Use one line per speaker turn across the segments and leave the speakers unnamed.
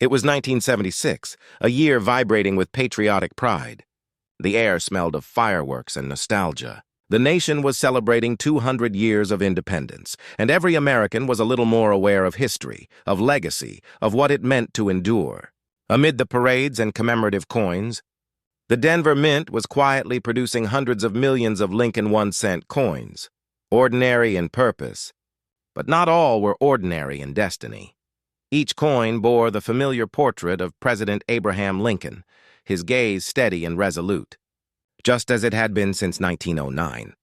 It was 1976, a year vibrating with patriotic pride. The air smelled of fireworks and nostalgia. The nation was celebrating 200 years of independence, and every American was a little more aware of history, of legacy, of what it meant to endure. Amid the parades and commemorative coins, the Denver Mint was quietly producing hundreds of millions of Lincoln 1-cent coins, ordinary in purpose, but not all were ordinary in destiny. Each coin bore the familiar portrait of President Abraham Lincoln, his gaze steady and resolute, just as it had been since 1909.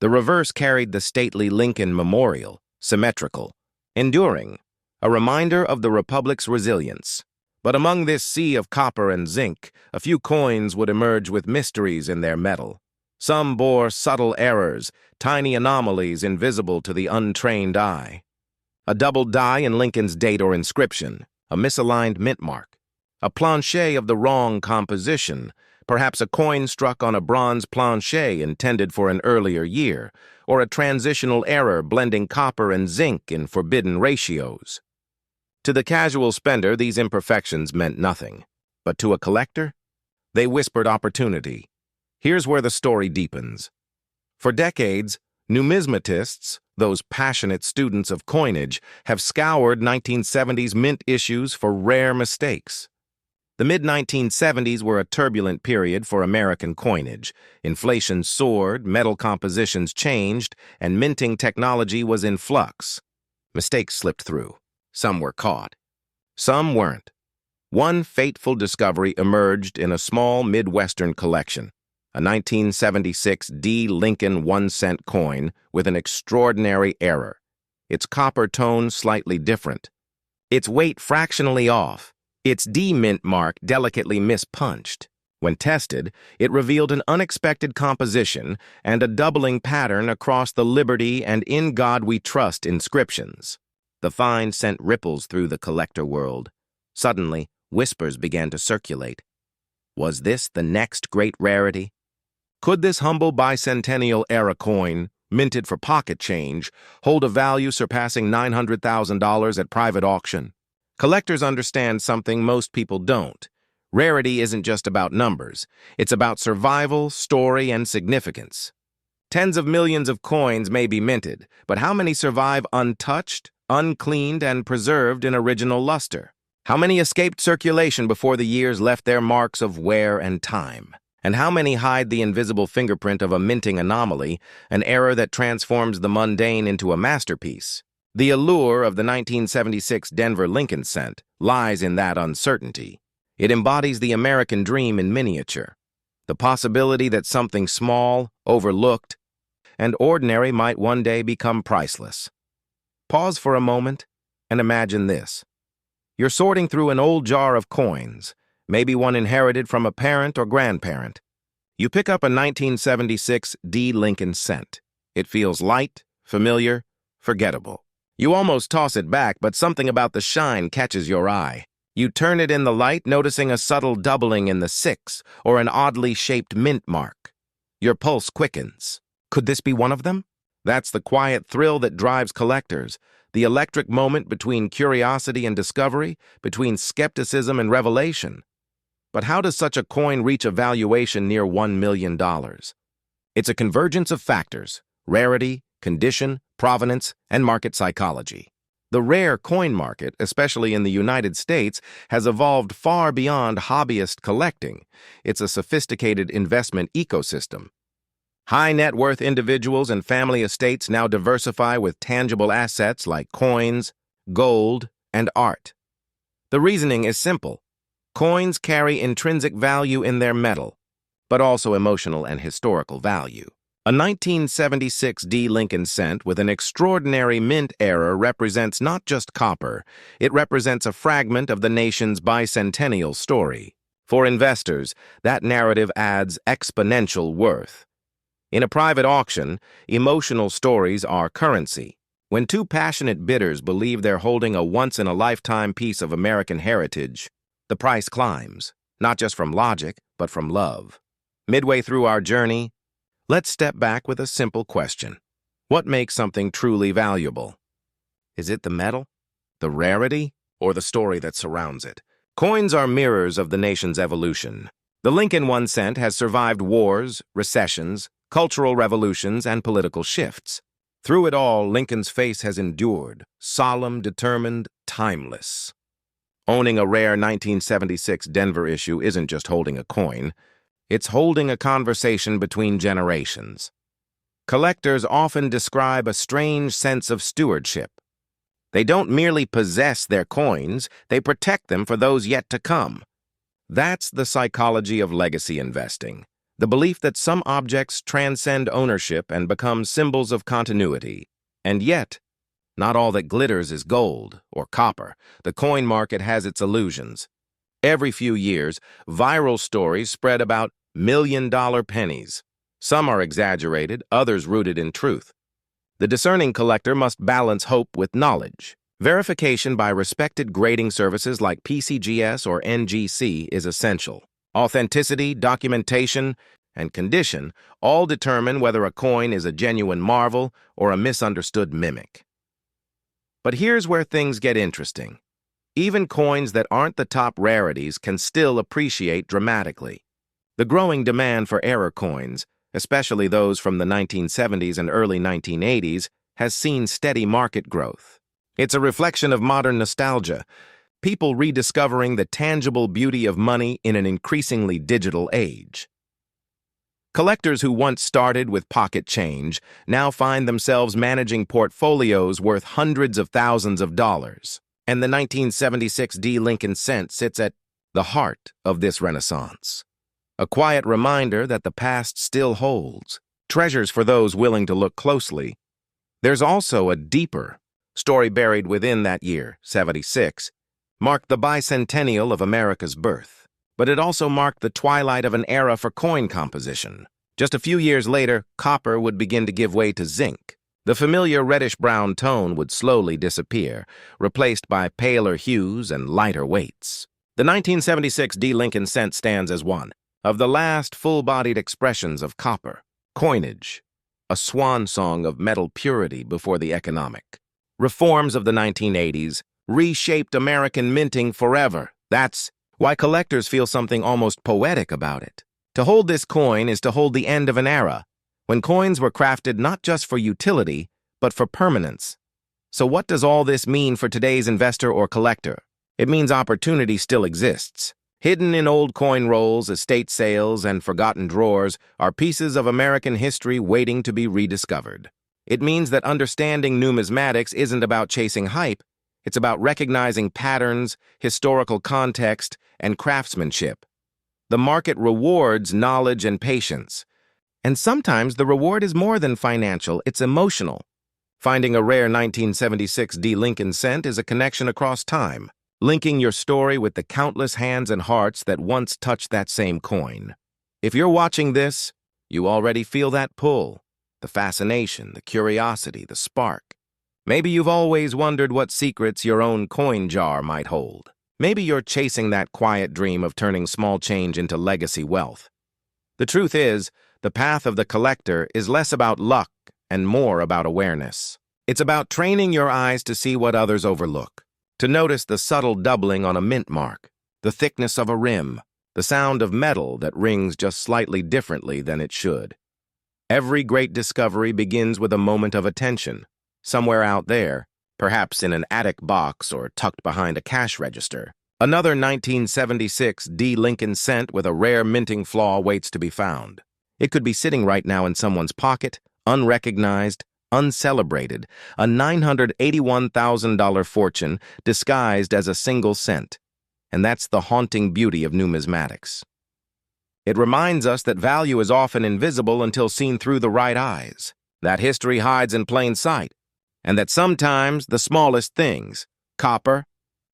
The reverse carried the stately Lincoln Memorial, symmetrical, enduring, a reminder of the Republic's resilience. But among this sea of copper and zinc, a few coins would emerge with mysteries in their metal. Some bore subtle errors, tiny anomalies invisible to the untrained eye. A double die in Lincoln's date or inscription, a misaligned mint mark, a planchet of the wrong composition, perhaps a coin struck on a bronze planchet intended for an earlier year, or a transitional error blending copper and zinc in forbidden ratios. To the casual spender, these imperfections meant nothing. But to a collector, they whispered opportunity. Here's where the story deepens. For decades, numismatists, those passionate students of coinage, have scoured 1970s mint issues for rare mistakes. The mid-1970s were a turbulent period for American coinage. Inflation soared, metal compositions changed, and minting technology was in flux. Mistakes slipped through. Some were caught. Some weren't. One fateful discovery emerged in a small Midwestern collection, a 1976 D. Lincoln 1-cent coin with an extraordinary error. Its copper tone slightly different. Its weight fractionally off. Its D mint mark delicately mispunched. When tested, it revealed an unexpected composition and a doubling pattern across the Liberty and In God We Trust inscriptions. The find sent ripples through the collector world. Suddenly, whispers began to circulate. Was this the next great rarity? Could this humble bicentennial-era coin, minted for pocket change, hold a value surpassing $900,000 at private auction? Collectors understand something most people don't. Rarity isn't just about numbers. It's about survival, story, and significance. Tens of millions of coins may be minted, but how many survive untouched, uncleaned, and preserved in original luster? How many escaped circulation before the years left their marks of wear and time? And how many hide the invisible fingerprint of a minting anomaly, an error that transforms the mundane into a masterpiece? The allure of the 1976 Denver Lincoln cent lies in that uncertainty. It embodies the American dream in miniature, the possibility that something small, overlooked, and ordinary might one day become priceless. Pause for a moment and imagine this. You're sorting through an old jar of coins, maybe one inherited from a parent or grandparent. You pick up a 1976 D. Lincoln cent. It feels light, familiar, forgettable. You almost toss it back, but something about the shine catches your eye. You turn it in the light, noticing a subtle doubling in the 6 or an oddly shaped mint mark. Your pulse quickens. Could this be one of them? That's the quiet thrill that drives collectors, the electric moment between curiosity and discovery, between skepticism and revelation. But how does such a coin reach a valuation near $1 million? It's a convergence of factors: rarity, condition, provenance, and market psychology. The rare coin market, especially in the United States, has evolved far beyond hobbyist collecting. It's a sophisticated investment ecosystem. High-net-worth individuals and family estates now diversify with tangible assets like coins, gold, and art. The reasoning is simple. Coins carry intrinsic value in their metal, but also emotional and historical value. A 1976 D. Lincoln cent with an extraordinary mint error represents not just copper, it represents a fragment of the nation's bicentennial story. For investors, that narrative adds exponential worth. In a private auction, emotional stories are currency. When two passionate bidders believe they're holding a once-in-a-lifetime piece of American heritage, the price climbs, not just from logic, but from love. Midway through our journey, let's step back with a simple question. What makes something truly valuable? Is it the metal, the rarity, or the story that surrounds it? Coins are mirrors of the nation's evolution. The Lincoln 1 cent has survived wars, recessions, cultural revolutions, and political shifts. Through it all, Lincoln's face has endured, solemn, determined, timeless. Owning a rare 1976 Denver issue isn't just holding a coin, it's holding a conversation between generations. Collectors often describe a strange sense of stewardship. They don't merely possess their coins, they protect them for those yet to come. That's the psychology of legacy investing, the belief that some objects transcend ownership and become symbols of continuity. And yet, not all that glitters is gold or copper. The coin market has its illusions. Every few years, viral stories spread about million-dollar pennies. Some are exaggerated, others rooted in truth. The discerning collector must balance hope with knowledge. Verification by respected grading services like PCGS or NGC is essential. Authenticity, documentation, and condition all determine whether a coin is a genuine marvel or a misunderstood mimic. But here's where things get interesting. Even coins that aren't the top rarities can still appreciate dramatically. The growing demand for error coins, especially those from the 1970s and early 1980s, has seen steady market growth. It's a reflection of modern nostalgia, people rediscovering the tangible beauty of money in an increasingly digital age. Collectors who once started with pocket change now find themselves managing portfolios worth hundreds of thousands of dollars. And the 1976 D Lincoln cent sits at the heart of this renaissance. A quiet reminder that the past still holds, treasures for those willing to look closely. There's also a deeper story buried within that year, 76, marked the bicentennial of America's birth. But it also marked the twilight of an era for coin composition. Just a few years later, copper would begin to give way to zinc. The familiar reddish-brown tone would slowly disappear, replaced by paler hues and lighter weights. The 1976 D Lincoln cent stands as one of the last full-bodied expressions of copper. Coinage, a swan song of metal purity before the economic. Reforms of the 1980s reshaped American minting forever. That's why collectors feel something almost poetic about it. To hold this coin is to hold the end of an era, when coins were crafted not just for utility, but for permanence. So what does all this mean for today's investor or collector? It means opportunity still exists. Hidden in old coin rolls, estate sales, and forgotten drawers are pieces of American history waiting to be rediscovered. It means that understanding numismatics isn't about chasing hype, it's about recognizing patterns, historical context, and craftsmanship. The market rewards knowledge and patience. And sometimes the reward is more than financial, it's emotional. Finding a rare 1976 D Lincoln cent is a connection across time, linking your story with the countless hands and hearts that once touched that same coin. If you're watching this, you already feel that pull, the fascination, the curiosity, the spark. Maybe you've always wondered what secrets your own coin jar might hold. Maybe you're chasing that quiet dream of turning small change into legacy wealth. The truth is, the path of the collector is less about luck and more about awareness. It's about training your eyes to see what others overlook, to notice the subtle doubling on a mint mark, the thickness of a rim, the sound of metal that rings just slightly differently than it should. Every great discovery begins with a moment of attention. Somewhere out there, perhaps in an attic box or tucked behind a cash register, another 1976 D Lincoln cent with a rare minting flaw waits to be found. It could be sitting right now in someone's pocket, unrecognized, uncelebrated, a $981,000 fortune disguised as a single cent. And that's the haunting beauty of numismatics. It reminds us that value is often invisible until seen through the right eyes, that history hides in plain sight, and that sometimes the smallest things, copper,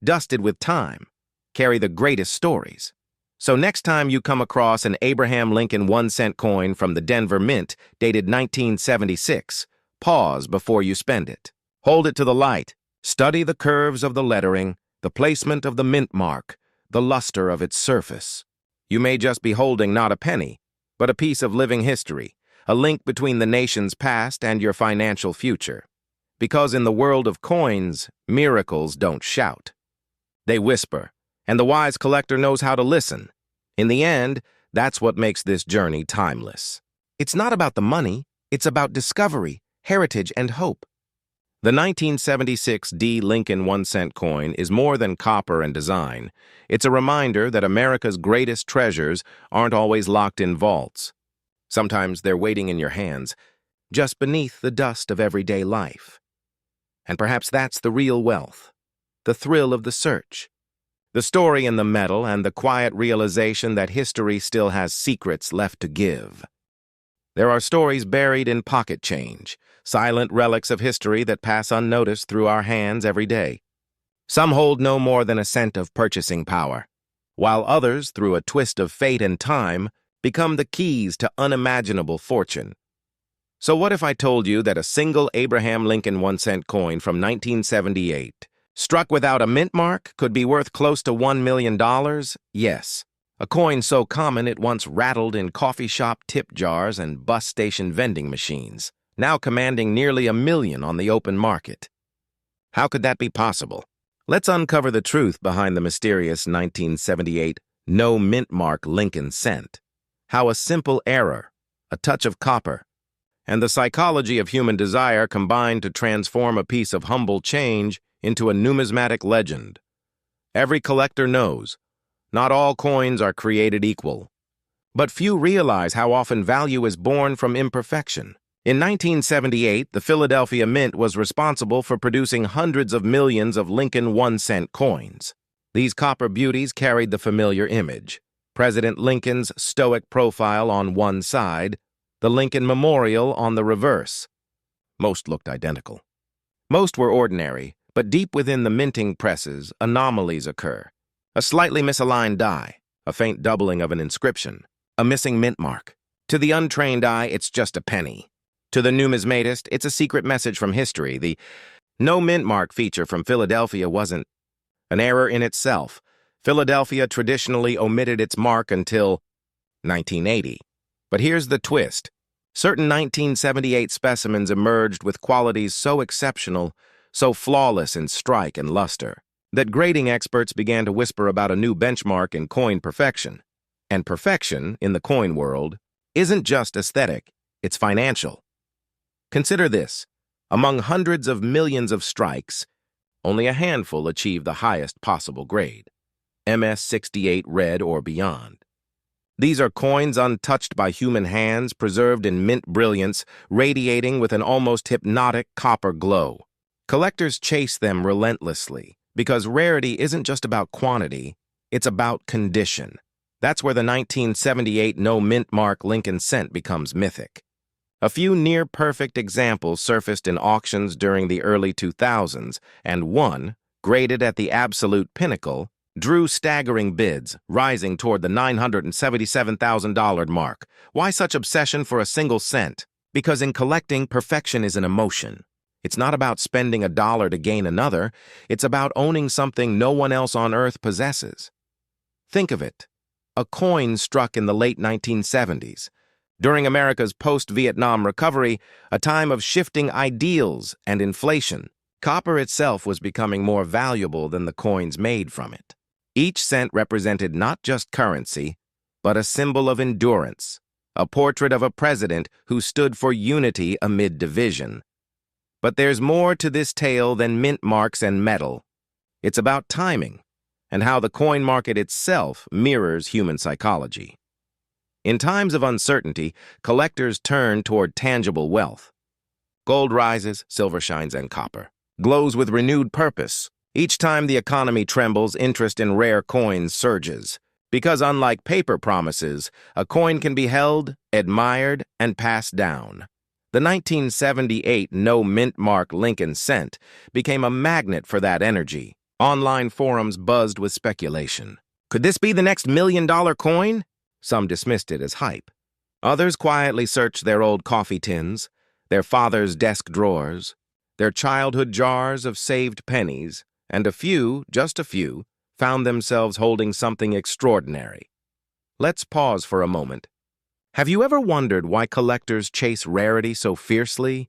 dusted with time, carry the greatest stories. So next time you come across an Abraham Lincoln 1-cent coin from the Denver Mint dated 1976, pause before you spend it. Hold it to the light. Study the curves of the lettering, the placement of the mint mark, the luster of its surface. You may just be holding not a penny, but a piece of living history, a link between the nation's past and your financial future. Because in the world of coins, miracles don't shout. They whisper, And the wise collector knows how to listen. In the end, that's what makes this journey timeless. It's not about the money, it's about discovery, heritage, and hope. The 1976 D. Lincoln 1-cent coin is more than copper and design. It's a reminder that America's greatest treasures aren't always locked in vaults. Sometimes they're waiting in your hands, just beneath the dust of everyday life. And perhaps that's the real wealth, the thrill of the search. The story in the metal and the quiet realization that history still has secrets left to give. There are stories buried in pocket change, silent relics of history that pass unnoticed through our hands every day. Some hold no more than a cent of purchasing power, while others, through a twist of fate and time, become the keys to unimaginable fortune. So what if I told you that a single Abraham Lincoln 1-cent coin from 1978, struck without a mint mark, could be worth close to $1 million? Yes. A coin so common it once rattled in coffee shop tip jars and bus station vending machines, now commanding nearly $1 million on the open market. How could that be possible? Let's uncover the truth behind the mysterious 1978 no-mintmark Lincoln cent. How a simple error, a touch of copper, and the psychology of human desire combined to transform a piece of humble change into a numismatic legend. Every collector knows, not all coins are created equal. But few realize how often value is born from imperfection. In 1978, the Philadelphia Mint was responsible for producing hundreds of millions of Lincoln 1-cent coins. These copper beauties carried the familiar image: President Lincoln's stoic profile on one side, the Lincoln Memorial on the reverse. Most looked identical. Most were ordinary, but deep within the minting presses, anomalies occur. A slightly misaligned die, a faint doubling of an inscription, a missing mint mark. To the untrained eye, it's just a penny. To the numismatist, it's a secret message from history. The no-mintmark feature from Philadelphia wasn't an error in itself. Philadelphia traditionally omitted its mark until 1980. But here's the twist. Certain 1978 specimens emerged with qualities so exceptional, so flawless in strike and luster, that grading experts began to whisper about a new benchmark in coin perfection. And perfection, in the coin world, isn't just aesthetic, it's financial. Consider this. Among hundreds of millions of strikes, only a handful achieve the highest possible grade, MS-68 red or beyond. These are coins untouched by human hands, preserved in mint brilliance, radiating with an almost hypnotic copper glow. Collectors chase them relentlessly, because rarity isn't just about quantity, it's about condition. That's where the 1978 no-mintmark Lincoln cent becomes mythic. A few near-perfect examples surfaced in auctions during the early 2000s, and one, graded at the absolute pinnacle, drew staggering bids, rising toward the $977,000 mark. Why such obsession for a single cent? Because in collecting, perfection is an emotion. It's not about spending $1 to gain another. It's about owning something no one else on earth possesses. Think of it. A coin struck in the late 1970s. During America's post-Vietnam recovery, a time of shifting ideals and inflation, copper itself was becoming more valuable than the coins made from it. Each cent represented not just currency, but a symbol of endurance, a portrait of a president who stood for unity amid division. But there's more to this tale than mint marks and metal. It's about timing, and how the coin market itself mirrors human psychology. In times of uncertainty, collectors turn toward tangible wealth. Gold rises, silver shines, and copper glows with renewed purpose. Each time the economy trembles, interest in rare coins surges. Because unlike paper promises, a coin can be held, admired, and passed down. The 1978 no-mintmark Lincoln cent became a magnet for that energy. Online forums buzzed with speculation. Could this be the next $1 million coin? Some dismissed it as hype. Others quietly searched their old coffee tins, their father's desk drawers, their childhood jars of saved pennies, and a few, just a few, found themselves holding something extraordinary. Let's pause for a moment. Have you ever wondered why collectors chase rarity so fiercely,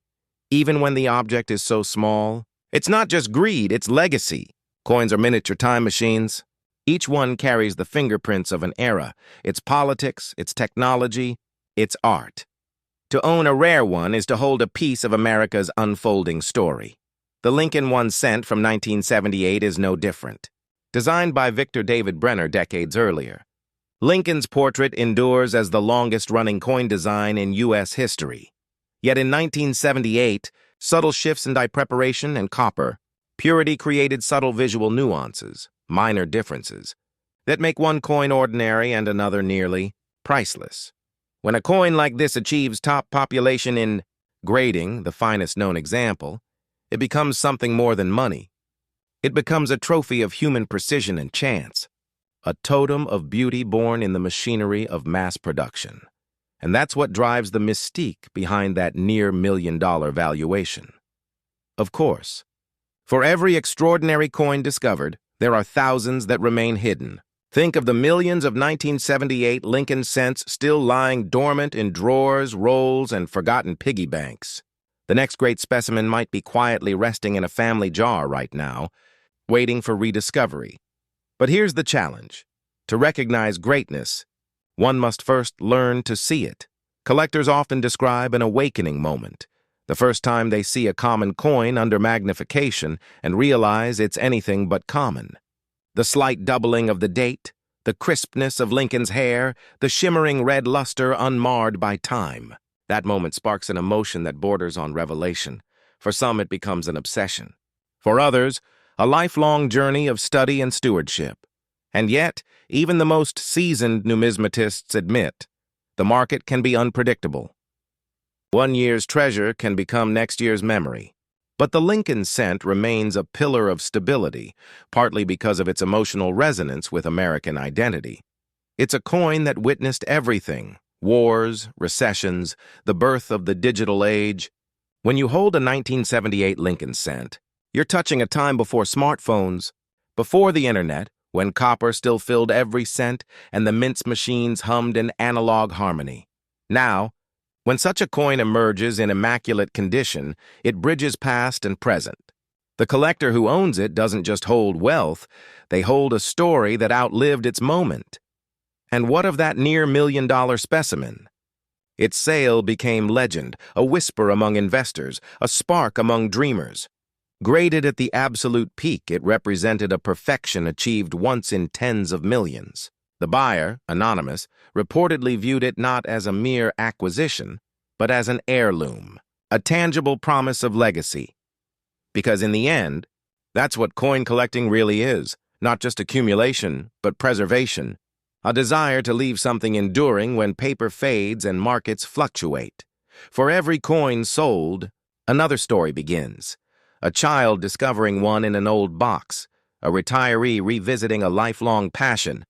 even when the object is so small? It's not just greed, it's legacy. Coins are miniature time machines. Each one carries the fingerprints of an era, its politics, its technology, its art. To own a rare one is to hold a piece of America's unfolding story. The Lincoln 1 cent from 1978 is no different. Designed by Victor David Brenner decades earlier, Lincoln's portrait endures as the longest-running coin design in U.S. history. Yet in 1978, subtle shifts in die preparation and copper, purity created subtle visual nuances, minor differences, that make one coin ordinary and another nearly priceless. When a coin like this achieves top population in grading, the finest known example, it becomes something more than money. It becomes a trophy of human precision and chance, a totem of beauty born in the machinery of mass production. And that's what drives the mystique behind that near-million-dollar valuation. Of course, for every extraordinary coin discovered, there are thousands that remain hidden. Think of the millions of 1978 Lincoln cents still lying dormant in drawers, rolls, and forgotten piggy banks. The next great specimen might be quietly resting in a family jar right now, waiting for rediscovery. But here's the challenge. To recognize greatness, one must first learn to see it. Collectors often describe an awakening moment, the first time they see a common coin under magnification and realize it's anything but common. The slight doubling of the date, the crispness of Lincoln's hair, the shimmering red luster unmarred by time. That moment sparks an emotion that borders on revelation. For some, it becomes an obsession. For others, a lifelong journey of study and stewardship. And yet, even the most seasoned numismatists admit, the market can be unpredictable. One year's treasure can become next year's memory. But the Lincoln cent remains a pillar of stability, partly because of its emotional resonance with American identity. It's a coin that witnessed everything: wars, recessions, the birth of the digital age. When you hold a 1978 Lincoln cent, you're touching a time before smartphones, before the internet, when copper still filled every cent and the mince machines hummed in analog harmony. Now, when such a coin emerges in immaculate condition, it bridges past and present. The collector who owns it doesn't just hold wealth, they hold a story that outlived its moment. And what of that near-million-dollar specimen? Its sale became legend, a whisper among investors, a spark among dreamers. Graded at the absolute peak, it represented a perfection achieved once in tens of millions. The buyer, anonymous, reportedly viewed it not as a mere acquisition, but as an heirloom, a tangible promise of legacy. Because in the end, that's what coin collecting really is, not just accumulation, but preservation, a desire to leave something enduring when paper fades and markets fluctuate. For every coin sold, another story begins. A child discovering one in an old box, a retiree revisiting a lifelong passion,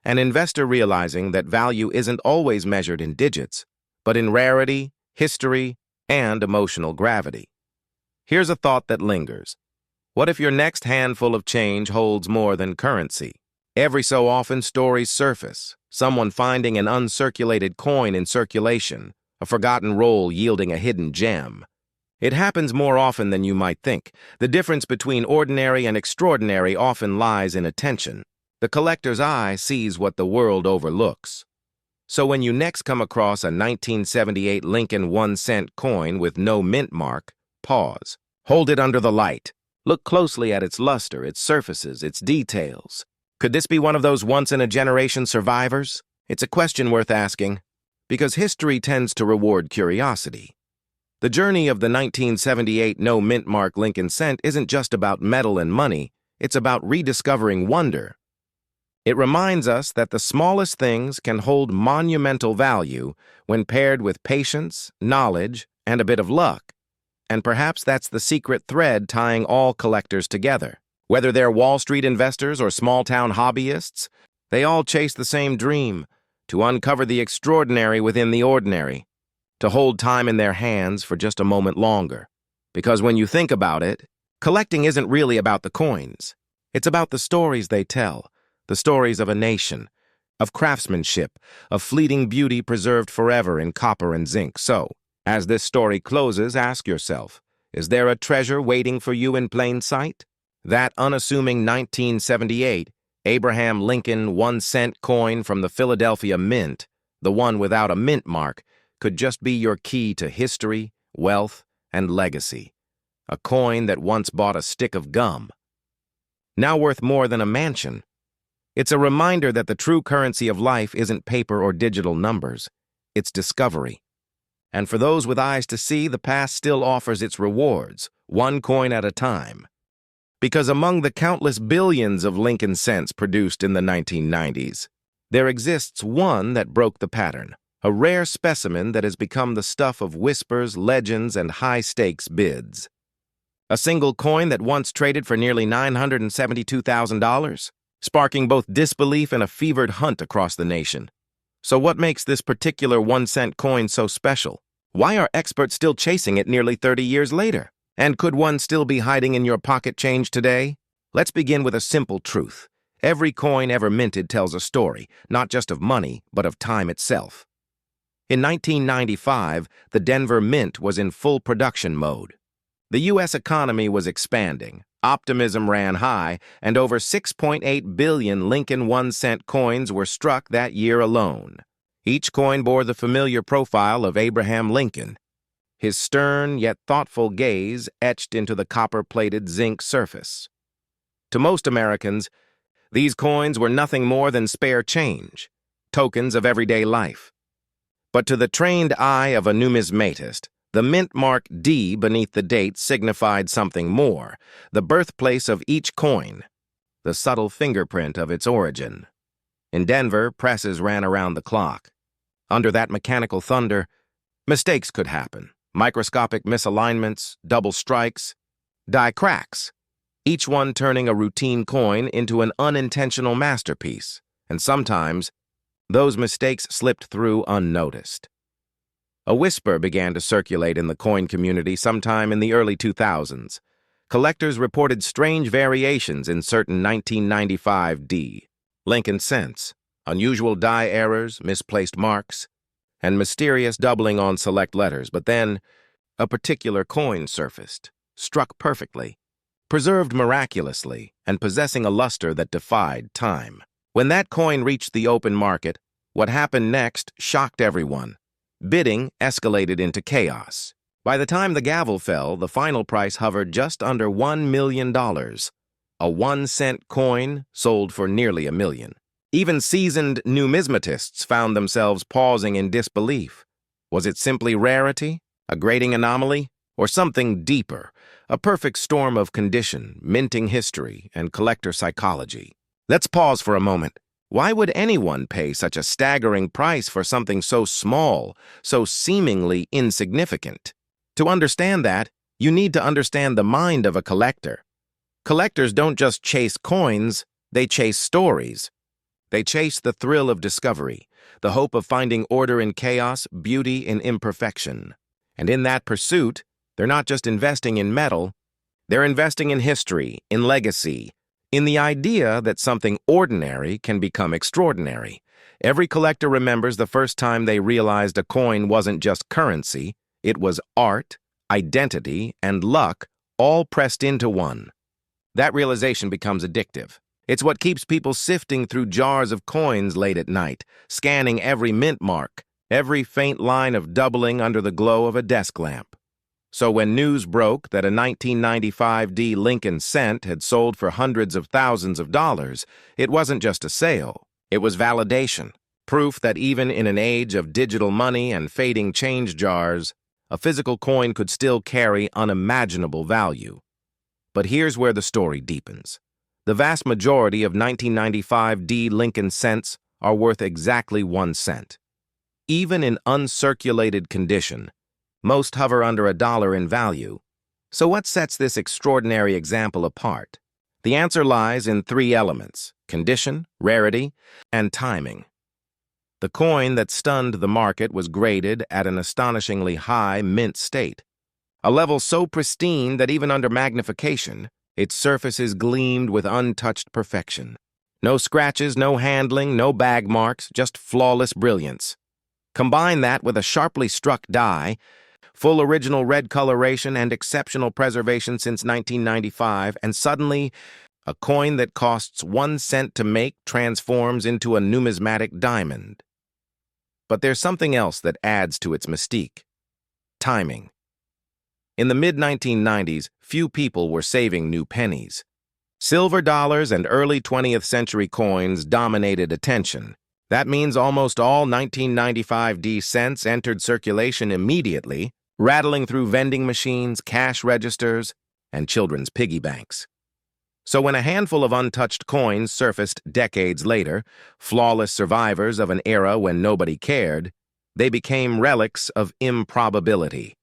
an investor realizing that value isn't always measured in digits, but in rarity, history, and emotional gravity. Here's a thought that lingers. What if your next handful of change holds more than currency? Every so often, stories surface, someone finding an uncirculated coin in circulation, a forgotten roll yielding a hidden gem. It happens more often than you might think. The difference between ordinary and extraordinary often lies in attention. The collector's eye sees what the world overlooks. So when you next come across a 1978 Lincoln 1 cent coin with no mint mark, pause. Hold it under the light. Look closely at its luster, its surfaces, its details. Could this be one of those once-in-a-generation survivors? It's a question worth asking, because history tends to reward curiosity. The journey of the 1978 no-mint-mark Lincoln cent isn't just about metal and money, it's about rediscovering wonder. It reminds us that the smallest things can hold monumental value when paired with patience, knowledge, and a bit of luck. And perhaps that's the secret thread tying all collectors together. Whether they're Wall Street investors or small-town hobbyists, they all chase the same dream: to uncover the extraordinary within the ordinary, to hold time in their hands for just a moment longer. Because when you think about it, collecting isn't really about the coins. It's about the stories they tell, the stories of a nation, of craftsmanship, of fleeting beauty preserved forever in copper and zinc. So, as this story closes, ask yourself, is there a treasure waiting for you in plain sight? That unassuming 1978 Abraham Lincoln 1-cent coin from the Philadelphia Mint, the one without a mint mark, could just be your key to history, wealth, and legacy. A coin that once bought a stick of gum, now worth more than a mansion. It's a reminder that the true currency of life isn't paper or digital numbers. It's discovery. And for those with eyes to see, the past still offers its rewards, one coin at a time. Because among the countless billions of Lincoln cents produced in the 1990s, there exists one that broke the pattern, a rare specimen that has become the stuff of whispers, legends, and high-stakes bids. A single coin that once traded for nearly $972,000, sparking both disbelief and a fevered hunt across the nation. So what makes this particular 1-cent coin so special? Why are experts still chasing it nearly 30 years later? And could one still be hiding in your pocket change today? Let's begin with a simple truth. Every coin ever minted tells a story, not just of money, but of time itself. In 1995, the Denver Mint was in full production mode. The U.S. economy was expanding, optimism ran high, and over 6.8 billion Lincoln 1-cent coins were struck that year alone. Each coin bore the familiar profile of Abraham Lincoln, his stern yet thoughtful gaze etched into the copper-plated zinc surface. To most Americans, these coins were nothing more than spare change, tokens of everyday life. But to the trained eye of a numismatist, the mint mark D beneath the date signified something more, the birthplace of each coin, the subtle fingerprint of its origin. In Denver, presses ran around the clock. Under that mechanical thunder, mistakes could happen. Microscopic misalignments, double strikes, die cracks, each one turning a routine coin into an unintentional masterpiece, and sometimes those mistakes slipped through unnoticed. A whisper began to circulate in the coin community sometime in the early 2000s. Collectors reported strange variations in certain 1995 D. Lincoln cents, unusual die errors, misplaced marks, and mysterious doubling on select letters. But then, a particular coin surfaced, struck perfectly, preserved miraculously, and possessing a luster that defied time. When that coin reached the open market, what happened next shocked everyone. Bidding escalated into chaos. By the time the gavel fell, the final price hovered just under $1 million. A 1-cent coin sold for nearly $1 million. Even seasoned numismatists found themselves pausing in disbelief. Was it simply rarity, a grading anomaly, or something deeper, a perfect storm of condition, minting history, and collector psychology? Let's pause for a moment. Why would anyone pay such a staggering price for something so small, so seemingly insignificant? To understand that, you need to understand the mind of a collector. Collectors don't just chase coins, they chase stories. They chase the thrill of discovery, the hope of finding order in chaos, beauty in imperfection. And in that pursuit, they're not just investing in metal, they're investing in history, in legacy, in the idea that something ordinary can become extraordinary. Every collector remembers the first time they realized a coin wasn't just currency, it was art, identity, and luck all pressed into one. That realization becomes addictive. It's what keeps people sifting through jars of coins late at night, scanning every mint mark, every faint line of doubling under the glow of a desk lamp. So when news broke that a 1995 D Lincoln cent had sold for hundreds of thousands of dollars, it wasn't just a sale. It was validation, proof that even in an age of digital money and fading change jars, a physical coin could still carry unimaginable value. But here's where the story deepens. The vast majority of 1995 D Lincoln cents are worth exactly 1 cent. Even in uncirculated condition, most hover under $1 in value. So what sets this extraordinary example apart? The answer lies in 3 elements: condition, rarity, and timing. The coin that stunned the market was graded at an astonishingly high mint state, a level so pristine that even under magnification, its surfaces gleamed with untouched perfection. No scratches, no handling, no bag marks, just flawless brilliance. Combine that with a sharply struck die, full original red coloration and exceptional preservation since 1995, and suddenly, A coin that costs 1 cent to make transforms into a numismatic diamond. But there's something else that adds to its mystique: timing. In the mid-1990s, few people were saving new pennies. Silver dollars and early 20th century coins dominated attention. That means almost all 1995 D cents entered circulation immediately, rattling through vending machines, cash registers, and children's piggy banks. So when a handful of untouched coins surfaced decades later, flawless survivors of an era when nobody cared, they became relics of improbability.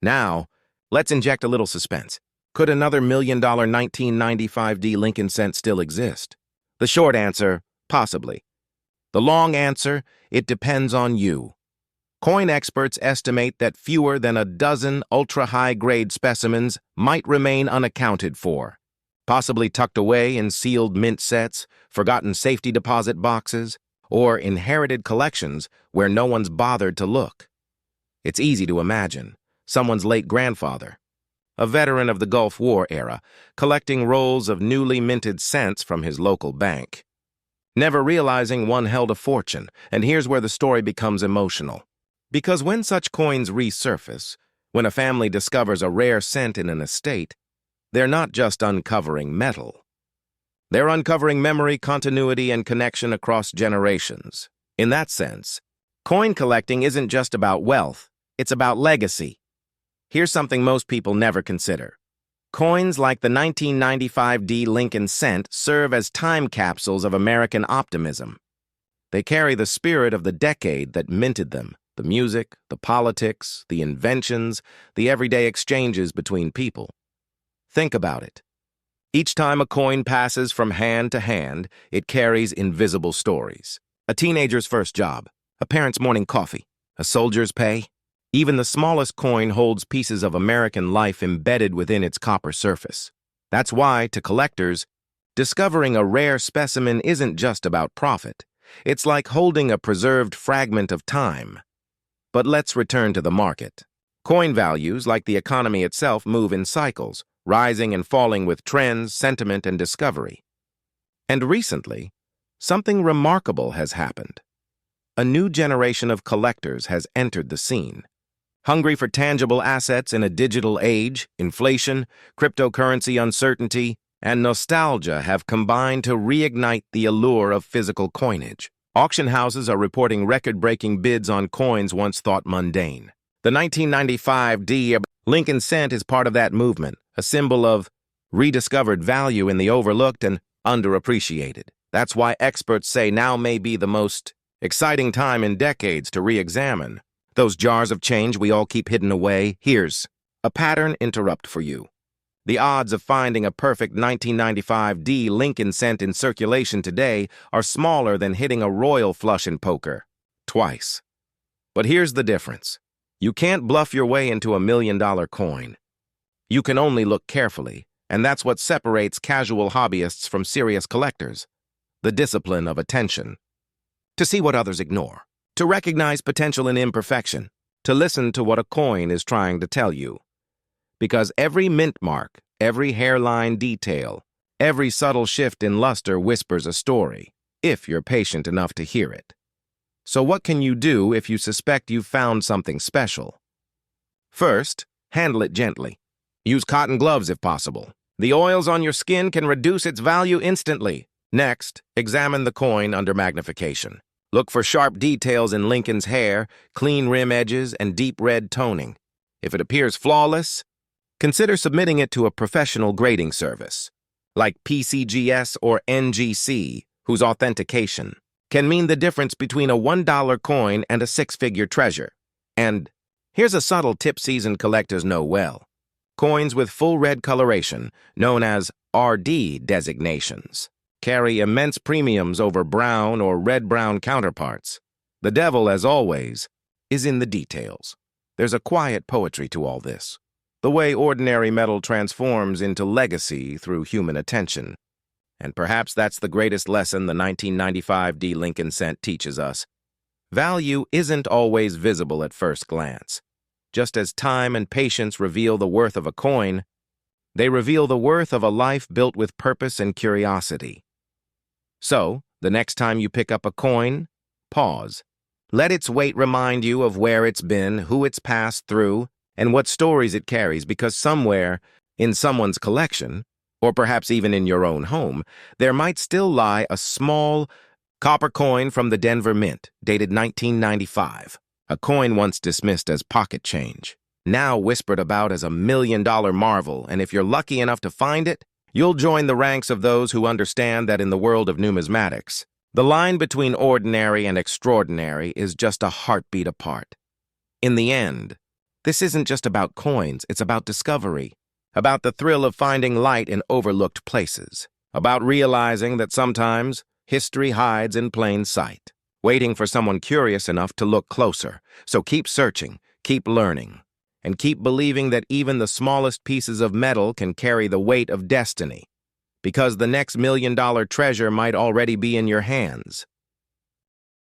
Now, let's inject a little suspense. Could another $1 million 1995 D Lincoln cent still exist? The short answer, possibly. The long answer, it depends on you. Coin experts estimate that fewer than a dozen ultra-high-grade specimens might remain unaccounted for, possibly tucked away in sealed mint sets, forgotten safety deposit boxes, or inherited collections where no one's bothered to look. It's easy to imagine someone's late grandfather, a veteran of the Gulf War era, collecting rolls of newly minted cents from his local bank, never realizing one held a fortune. And here's where the story becomes emotional. Because when such coins resurface, when a family discovers a rare cent in an estate, they're not just uncovering metal. They're uncovering memory, continuity, and connection across generations. In that sense, coin collecting isn't just about wealth, it's about legacy. Here's something most people never consider. Coins like the 1995 D Lincoln cent serve as time capsules of American optimism. They carry the spirit of the decade that minted them, the music, the politics, the inventions, the everyday exchanges between people. Think about it. Each time a coin passes from hand to hand, it carries invisible stories. A teenager's first job, a parent's morning coffee, a soldier's pay. Even the smallest coin holds pieces of American life embedded within its copper surface. That's why, to collectors, discovering a rare specimen isn't just about profit. It's like holding a preserved fragment of time. But let's return to the market. Coin values, like the economy itself, move in cycles, rising and falling with trends, sentiment, and discovery. And recently, something remarkable has happened. A new generation of collectors has entered the scene. Hungry for tangible assets in a digital age, inflation, cryptocurrency uncertainty, and nostalgia have combined to reignite the allure of physical coinage. Auction houses are reporting record-breaking bids on coins once thought mundane. The 1995 D Lincoln cent is part of that movement, a symbol of rediscovered value in the overlooked and underappreciated. That's why experts say now may be the most exciting time in decades to re-examine those jars of change we all keep hidden away. Here's a pattern interrupt for you. The odds of finding a perfect 1995 D Lincoln cent in circulation today are smaller than hitting a royal flush in poker. Twice. But here's the difference. You can't bluff your way into $1 million coin. You can only look carefully, and that's what separates casual hobbyists from serious collectors. The discipline of attention. To see what others ignore. To recognize potential in imperfection, to listen to what a coin is trying to tell you. Because every mint mark, every hairline detail, every subtle shift in luster whispers a story, if you're patient enough to hear it. So what can you do if you suspect you've found something special? First, handle it gently. Use cotton gloves if possible. The oils on your skin can reduce its value instantly. Next, examine the coin under magnification. Look for sharp details in Lincoln's hair, clean rim edges, and deep red toning. If it appears flawless, consider submitting it to a professional grading service, like PCGS or NGC, whose authentication can mean the difference between a $1 coin and a six-figure treasure. And here's a subtle tip seasoned collectors know well. Coins with full red coloration, known as RD designations, carry immense premiums over brown or red-brown counterparts. The devil, as always, is in the details. There's a quiet poetry to all this. The way ordinary metal transforms into legacy through human attention. And perhaps that's the greatest lesson the 1995 D Lincoln cent teaches us. Value isn't always visible at first glance. Just as time and patience reveal the worth of a coin, They reveal the worth of a life built with purpose and curiosity. So, the next time you pick up a coin, pause. Let its weight remind you of where it's been, who it's passed through, and what stories it carries, because somewhere, in someone's collection, or perhaps even in your own home, there might still lie a small copper coin from the Denver Mint, dated 1995. A coin once dismissed as pocket change, now whispered about as a $1 million marvel, and if you're lucky enough to find it, you'll join the ranks of those who understand that in the world of numismatics, the line between ordinary and extraordinary is just a heartbeat apart. In the end, this isn't just about coins, it's about discovery, about the thrill of finding light in overlooked places, about realizing that sometimes history hides in plain sight, waiting for someone curious enough to look closer. So keep searching, keep learning, and keep believing that even the smallest pieces of metal can carry the weight of destiny, because the next $1 million treasure might already be in your hands.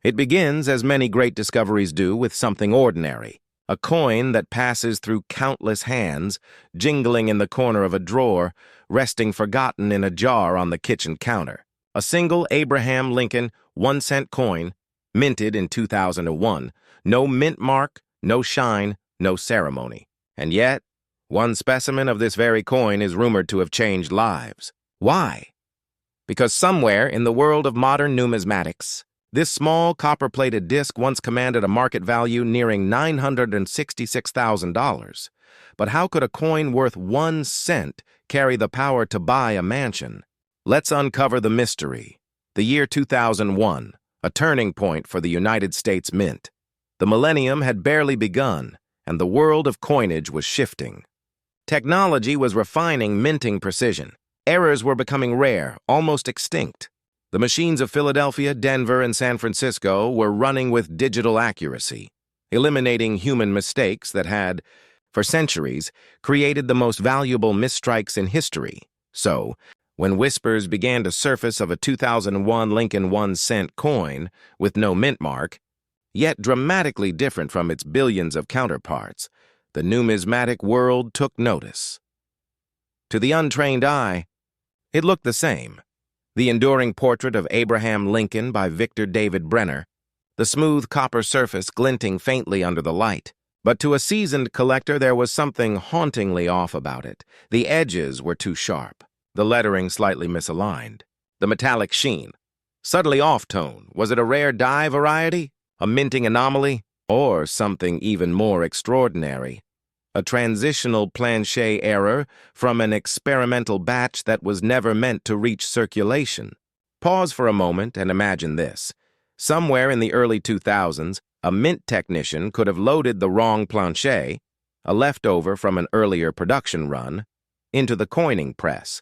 It begins, as many great discoveries do, with something ordinary, a coin that passes through countless hands, jingling in the corner of a drawer, resting forgotten in a jar on the kitchen counter. A single Abraham Lincoln 1-cent coin, minted in 2001, no mint mark, no shine, no ceremony. And yet, one specimen of this very coin is rumored to have changed lives. Why? Because somewhere in the world of modern numismatics, this small copper-plated disc once commanded a market value nearing $966,000. But how could a coin worth 1 cent carry the power to buy a mansion? Let's uncover the mystery. The year 2001, a turning point for the United States Mint. The millennium had barely begun, and the world of coinage was shifting. Technology was refining minting precision. Errors were becoming rare, almost extinct. The machines of Philadelphia, Denver, and San Francisco were running with digital accuracy, eliminating human mistakes that had, for centuries, created the most valuable misstrikes in history. So, when whispers began to surface of a 2001 Lincoln 1-cent coin with no mint mark, yet dramatically different from its billions of counterparts, the numismatic world took notice. To the untrained eye, it looked the same. The enduring portrait of Abraham Lincoln by Victor David Brenner, the smooth copper surface glinting faintly under the light. But to a seasoned collector, there was something hauntingly off about it. The edges were too sharp, the lettering slightly misaligned, the metallic sheen subtly off-tone. Was it a rare dye variety, a minting anomaly, or something even more extraordinary? A transitional planchet error from an experimental batch that was never meant to reach circulation. Pause for a moment and imagine this. Somewhere in the early 2000s, a mint technician could have loaded the wrong planchet, a leftover from an earlier production run, into the coining press.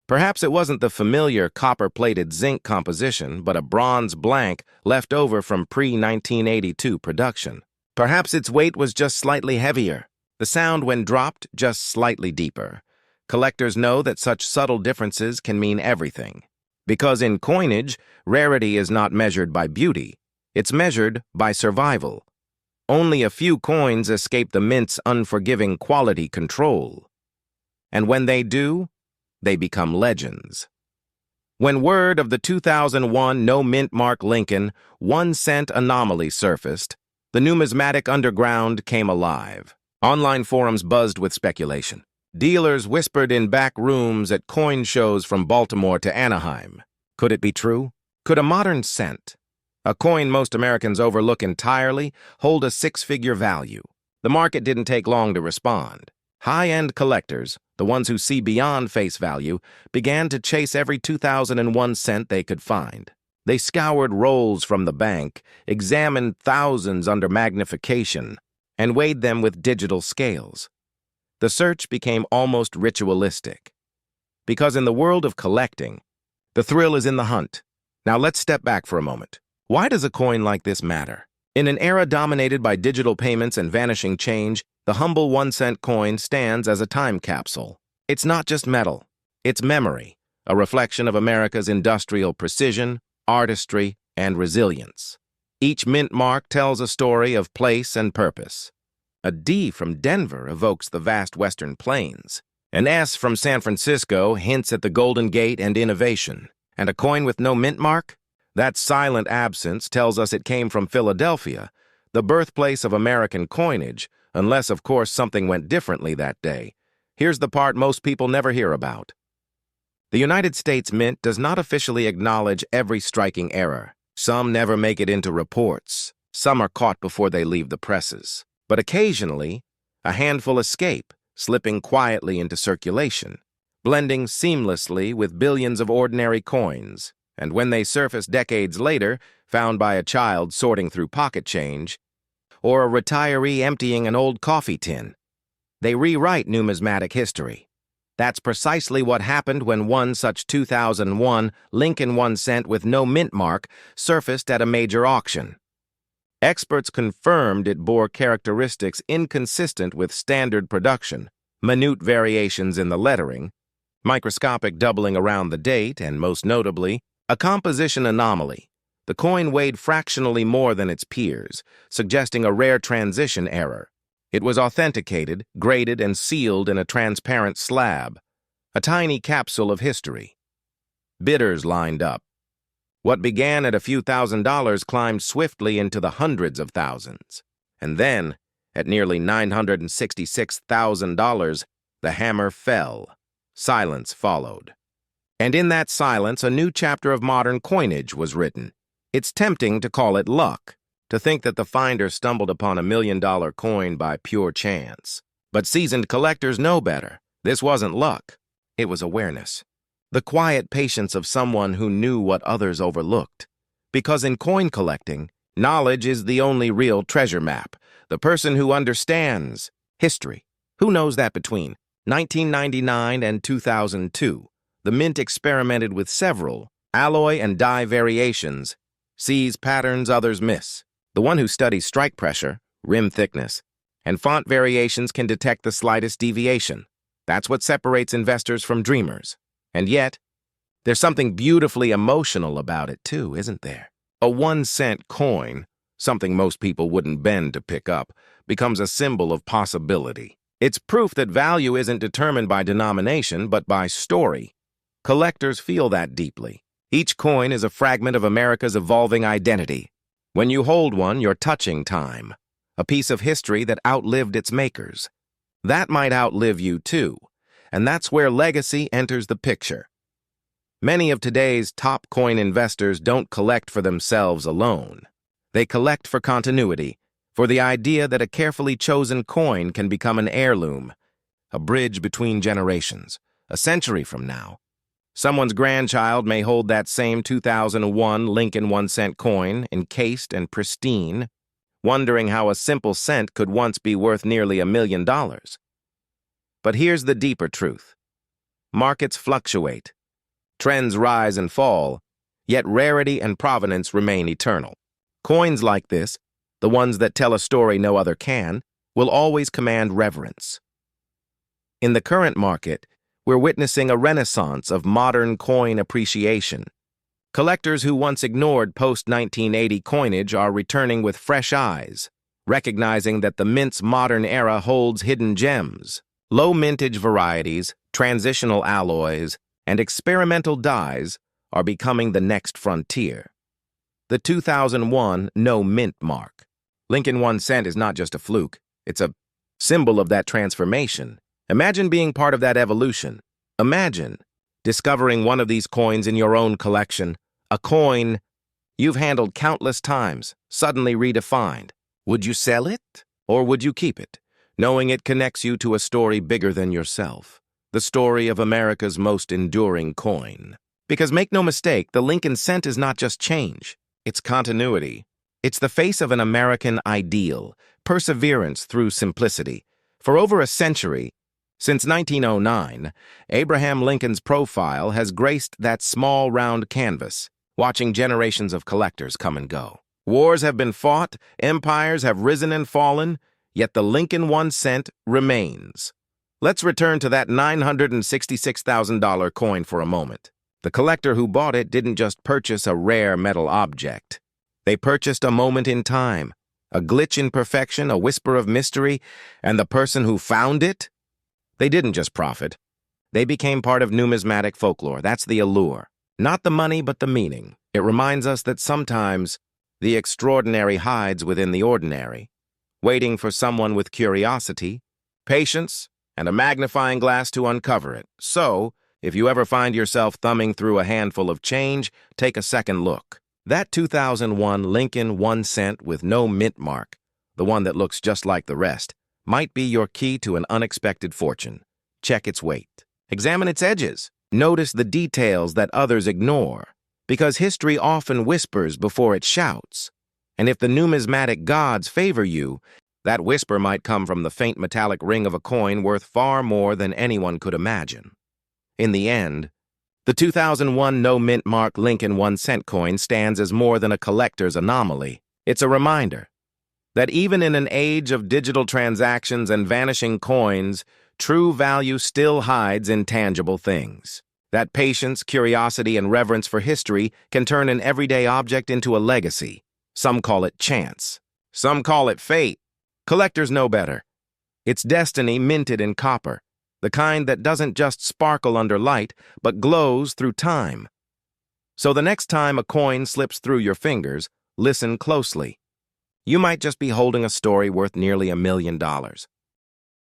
Perhaps it wasn't the familiar copper-plated zinc composition, but a bronze blank left over from pre-1982 production. Perhaps its weight was just slightly heavier, the sound when dropped just slightly deeper. Collectors know that such subtle differences can mean everything. Because in coinage, rarity is not measured by beauty, it's measured by survival. Only a few coins escape the mint's unforgiving quality control. And when they do, they become legends. When word of the 2001 no-mint-mark Lincoln 1-cent anomaly surfaced, the numismatic underground came alive. Online forums buzzed with speculation. Dealers whispered in back rooms at coin shows from Baltimore to Anaheim. Could it be true? Could a modern cent, a coin most Americans overlook entirely, hold a six-figure value? The market didn't take long to respond. High-end collectors, the ones who see beyond face value, began to chase every 2001 cent they could find. They scoured rolls from the bank, examined thousands under magnification, and weighed them with digital scales. The search became almost ritualistic. Because in the world of collecting, the thrill is in the hunt. Now let's step back for a moment. Why does a coin like this matter? In an era dominated by digital payments and vanishing change, the humble 1-cent coin stands as a time capsule. It's not just metal, it's memory, a reflection of America's industrial precision, artistry, and resilience. Each mint mark tells a story of place and purpose. A D from Denver evokes the vast western plains. An S from San Francisco hints at the Golden Gate and innovation. And a coin with no mint mark? That silent absence tells us it came from Philadelphia, the birthplace of American coinage, unless, of course, something went differently that day. Here's the part most people never hear about. The United States Mint does not officially acknowledge every striking error. Some never make it into reports. Some are caught before they leave the presses. But occasionally, a handful escape, slipping quietly into circulation, blending seamlessly with billions of ordinary coins, and when they surface decades later, found by a child sorting through pocket change, or a retiree emptying an old coffee tin, they rewrite numismatic history. That's precisely what happened when one such 2001 Lincoln 1 cent with no mint mark surfaced at a major auction. Experts confirmed it bore characteristics inconsistent with standard production, minute variations in the lettering, microscopic doubling around the date, and most notably, a composition anomaly. The coin weighed fractionally more than its peers, suggesting a rare transition error. It was authenticated, graded, and sealed in a transparent slab, a tiny capsule of history. Bidders lined up. What began at a few $1,000s climbed swiftly into the hundreds of thousands. And then, at nearly $966,000, the hammer fell. Silence followed. And in that silence, a new chapter of modern coinage was written. It's tempting to call it luck, to think that the finder stumbled upon $1 million coin by pure chance. But seasoned collectors know better. This wasn't luck. It was awareness. The quiet patience of someone who knew what others overlooked. Because in coin collecting, knowledge is the only real treasure map. The person who understands history. Who knows that between 1999 and 2002, the Mint experimented with several alloy and die variations, sees patterns others miss. The one who studies strike pressure, rim thickness, and font variations can detect the slightest deviation. That's what separates investors from dreamers. And yet, there's something beautifully emotional about it too, isn't there? A 1-cent coin, something most people wouldn't bend to pick up, becomes a symbol of possibility. It's proof that value isn't determined by denomination, but by story. Collectors feel that deeply. Each coin is a fragment of America's evolving identity. When you hold one, you're touching time, a piece of history that outlived its makers. That might outlive you too. And that's where legacy enters the picture. Many of today's top coin investors don't collect for themselves alone. They collect for continuity, for the idea that a carefully chosen coin can become an heirloom, a bridge between generations. A century from now, someone's grandchild may hold that same 2001 Lincoln 1 cent coin, encased and pristine, wondering how a simple cent could once be worth nearly $1 million. But here's the deeper truth. Markets fluctuate. Trends rise and fall, yet rarity and provenance remain eternal. Coins like this, the ones that tell a story no other can, will always command reverence. In the current market, we're witnessing a renaissance of modern coin appreciation. Collectors who once ignored post-1980 coinage are returning with fresh eyes, recognizing that the Mint's modern era holds hidden gems. Low mintage varieties, transitional alloys, and experimental dyes are becoming the next frontier. The 2001 no-mint mark. Lincoln 1 cent is not just a fluke. It's a symbol of that transformation. Imagine being part of that evolution. Imagine discovering one of these coins in your own collection, a coin you've handled countless times, suddenly redefined. Would you sell it, or would you keep it, knowing it connects you to a story bigger than yourself, the story of America's most enduring coin? Because make no mistake, the Lincoln cent is not just change, it's continuity. It's the face of an American ideal, perseverance through simplicity. For over a century, since 1909, Abraham Lincoln's profile has graced that small, round canvas, watching generations of collectors come and go. Wars have been fought, empires have risen and fallen, yet the Lincoln 1 cent remains. Let's return to that $966,000 coin for a moment. The collector who bought it didn't just purchase a rare metal object. They purchased a moment in time, a glitch in perfection, a whisper of mystery, and the person who found it? They didn't just profit. They became part of numismatic folklore. That's the allure. Not the money, but the meaning. It reminds us that sometimes the extraordinary hides within the ordinary, waiting for someone with curiosity, patience, and a magnifying glass to uncover it. So, if you ever find yourself thumbing through a handful of change, take a second look. That 2001 Lincoln 1 cent with no mint mark, the one that looks just like the rest, might be your key to an unexpected fortune. Check its weight. Examine its edges. Notice the details that others ignore, because history often whispers before it shouts. And if the numismatic gods favor you, that whisper might come from the faint metallic ring of a coin worth far more than anyone could imagine. In the end, the 2001 no-mint-mark Lincoln 1 cent coin stands as more than a collector's anomaly. It's a reminder that even in an age of digital transactions and vanishing coins, true value still hides in tangible things. That patience, curiosity, and reverence for history can turn an everyday object into a legacy. Some call it chance. Some call it fate. Collectors know better. It's destiny minted in copper, the kind that doesn't just sparkle under light, but glows through time. So the next time a coin slips through your fingers, listen closely. You might just be holding a story worth nearly $1 million.